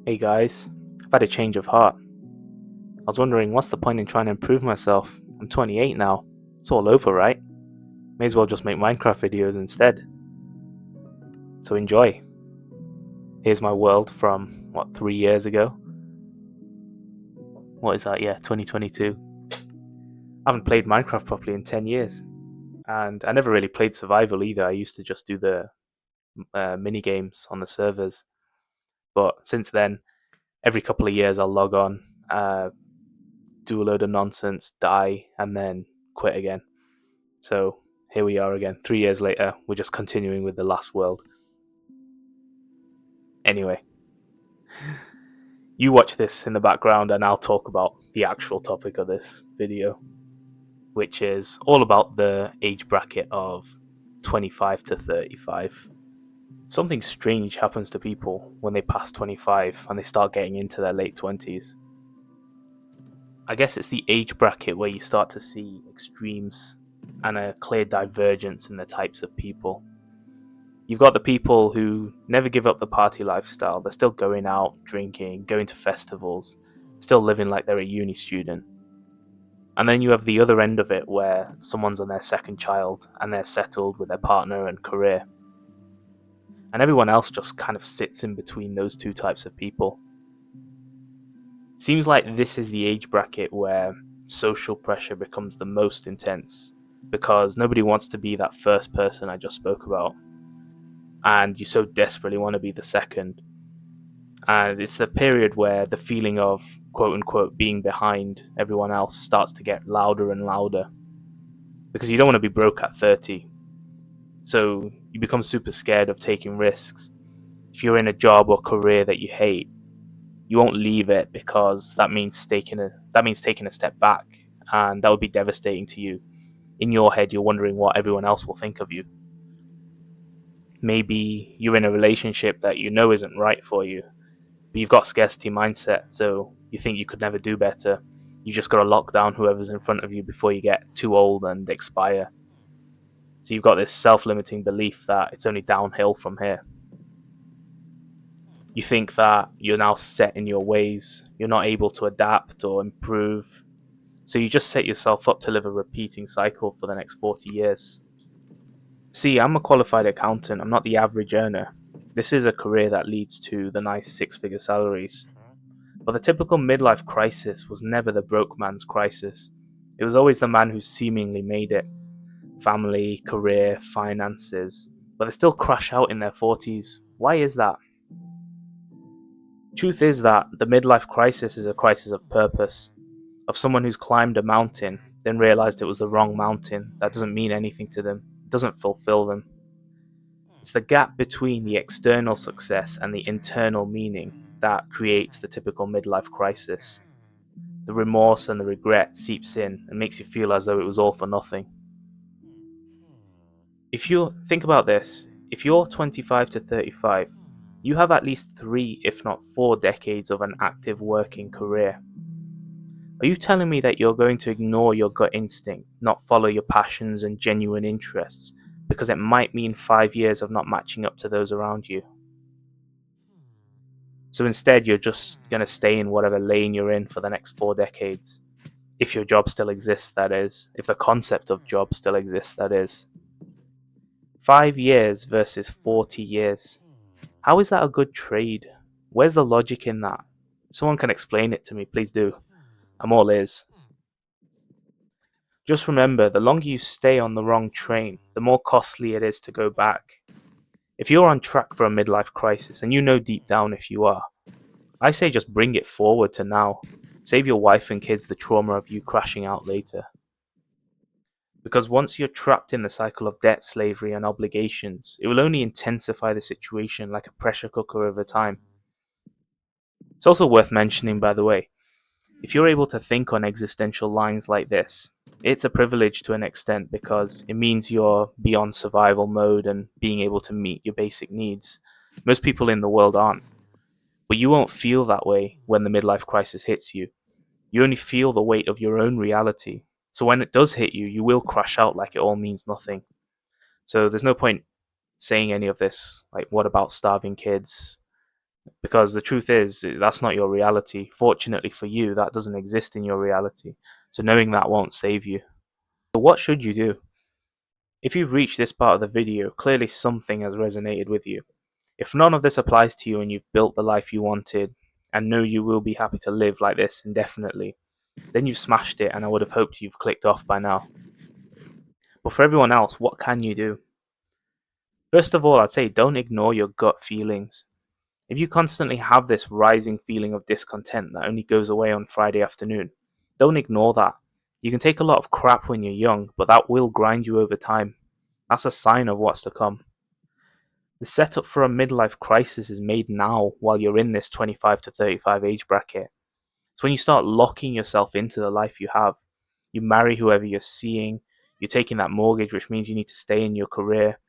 Hey guys, I've had a change of heart. I was wondering what's the point in trying to improve myself? I'm 28 now. It's all over, right? May as well just make Minecraft videos instead. So enjoy. Here's my world from, 3 years ago? What is that? Yeah, 2022. I haven't played Minecraft properly in 10 years. And I never really played survival either. I used to just do the mini games on the servers. But since then, every couple of years I'll log on, do a load of nonsense, die, and then quit again. So here we are again, 3 years later. We're just continuing with the last world. Anyway, you watch this in the background, and I'll talk about the actual topic of this video, which is all about the age bracket of 25 to 35. Something strange happens to people when they pass 25 and they start getting into their late 20s. I guess it's the age bracket where you start to see extremes and a clear divergence in the types of people. You've got the people who never give up the party lifestyle. They're still going out, drinking, going to festivals, still living like they're a uni student. And then you have the other end of it where someone's on their second child and they're settled with their partner and career. And everyone else just kind of sits in between those two types of people. Seems like this is the age bracket where social pressure becomes the most intense because nobody wants to be that first person I just spoke about. And you so desperately want to be the second. And it's the period where the feeling of quote unquote being behind everyone else starts to get louder and louder because you don't want to be broke at 30. So you become super scared of taking risks. If you're in a job or career that you hate, you won't leave it because that means taking a step back, and that would be devastating to you. In your head, you're wondering what everyone else will think of you. Maybe you're in a relationship that you know isn't right for you, but you've got scarcity mindset, so you think you could never do better. You just got to lock down whoever's in front of you before you get too old and expire. So you've got this self-limiting belief that it's only downhill from here. You think that you're now set in your ways, you're not able to adapt or improve, so you just set yourself up to live a repeating cycle for the next 40 years. See, I'm a qualified accountant, I'm not the average earner. This is a career that leads to the nice six-figure salaries. But the typical midlife crisis was never the broke man's crisis. It was always the man who seemingly made it. Family, career, finances. But they still crash out in their 40s. Why is that? Truth is that the midlife crisis is a crisis of purpose. Of someone who's climbed a mountain, then realized it was the wrong mountain. That doesn't mean anything to them. It doesn't fulfill them. It's the gap between the external success and the internal meaning that creates the typical midlife crisis. The remorse and the regret seeps in and makes you feel as though it was all for nothing. If you think about this, if you're 25 to 35, you have at least 3, if not 4 decades of an active working career. Are you telling me that you're going to ignore your gut instinct, not follow your passions and genuine interests, because it might mean 5 years of not matching up to those around you? So instead, you're just going to stay in whatever lane you're in for the next 4 decades. If your job still exists, that is. If the concept of job still exists, that is. 5 years versus 40 years. How is that a good trade? Where's the logic in that? If someone can explain it to me, please do. I'm all ears. Just remember, the longer you stay on the wrong train, the more costly it is to go back. If you're on track for a midlife crisis, and you know deep down if you are, I say just bring it forward to now. Save your wife and kids the trauma of you crashing out later. Because once you're trapped in the cycle of debt, slavery, and obligations, it will only intensify the situation like a pressure cooker over time. It's also worth mentioning, by the way, if you're able to think on existential lines like this, it's a privilege to an extent because it means you're beyond survival mode and being able to meet your basic needs. Most people in the world aren't. But you won't feel that way when the midlife crisis hits you. You only feel the weight of your own reality. So when it does hit you, you will crash out like it all means nothing. So there's no point saying any of this, like what about starving kids? Because the truth is, that's not your reality. Fortunately for you, that doesn't exist in your reality. So knowing that won't save you. So what should you do? If you've reached this part of the video, clearly something has resonated with you. If none of this applies to you and you've built the life you wanted and know you will be happy to live like this indefinitely, then you've smashed it and I would have hoped you've clicked off by now. But for everyone else, what can you do? First of all, I'd say don't ignore your gut feelings. If you constantly have this rising feeling of discontent that only goes away on Friday afternoon, don't ignore that. You can take a lot of crap when you're young, but that will grind you over time. That's a sign of what's to come. The setup for a midlife crisis is made now while you're in this 25 to 35 age bracket. It's when you start locking yourself into the life you have. You marry whoever you're seeing, you're taking that mortgage, which means you need to stay in your career.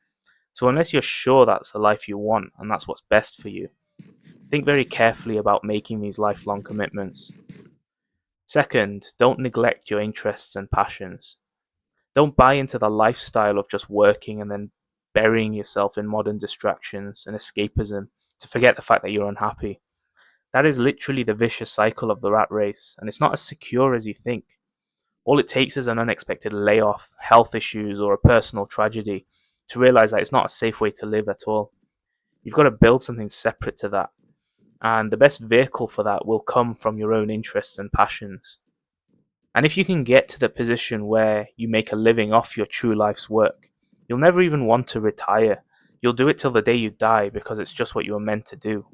So, unless you're sure that's the life you want and that's what's best for you, think very carefully about making these lifelong commitments. Second, don't neglect your interests and passions. Don't buy into the lifestyle of just working and then burying yourself in modern distractions and escapism to forget the fact that you're unhappy. That is literally the vicious cycle of the rat race, and it's not as secure as you think. All it takes is an unexpected layoff, health issues, or a personal tragedy to realize that it's not a safe way to live at all. You've got to build something separate to that, and the best vehicle for that will come from your own interests and passions. And if you can get to the position where you make a living off your true life's work, you'll never even want to retire. You'll do it till the day you die because it's just what you were meant to do.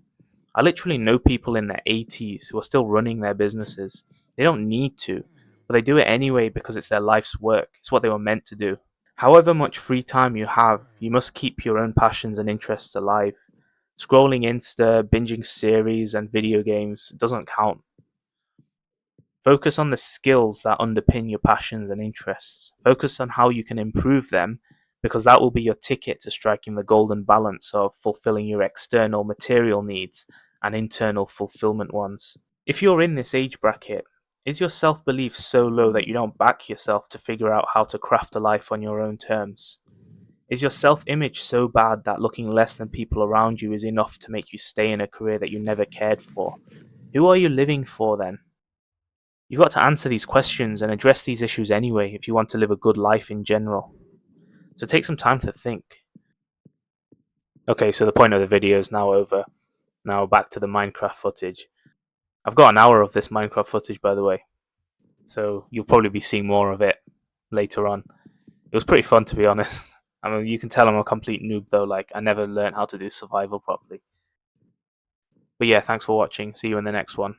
I literally know people in their 80s who are still running their businesses. They don't need to, but they do it anyway because it's their life's work. It's what they were meant to do. However much free time you have, you must keep your own passions and interests alive. Scrolling Insta, binging series and video games doesn't count. Focus on the skills that underpin your passions and interests. Focus on how you can improve them because that will be your ticket to striking the golden balance of fulfilling your external material needs and internal fulfillment ones. If you're in this age bracket, is your self belief so low that you don't back yourself to figure out how to craft a life on your own terms? Is your self image so bad that looking less than people around you is enough to make you stay in a career that you never cared for? Who are you living for then? You've got to answer these questions and address these issues anyway if you want to live a good life in general. So take some time to think. Okay, so the point of the video is now over. Now back to the Minecraft footage. I've got an hour of this Minecraft footage, by the way, so you'll probably be seeing more of it later on. It was pretty fun, to be honest. I mean, you can tell I'm a complete noob though, like I never learned how to do survival properly. But yeah, thanks for watching. See you in the next one.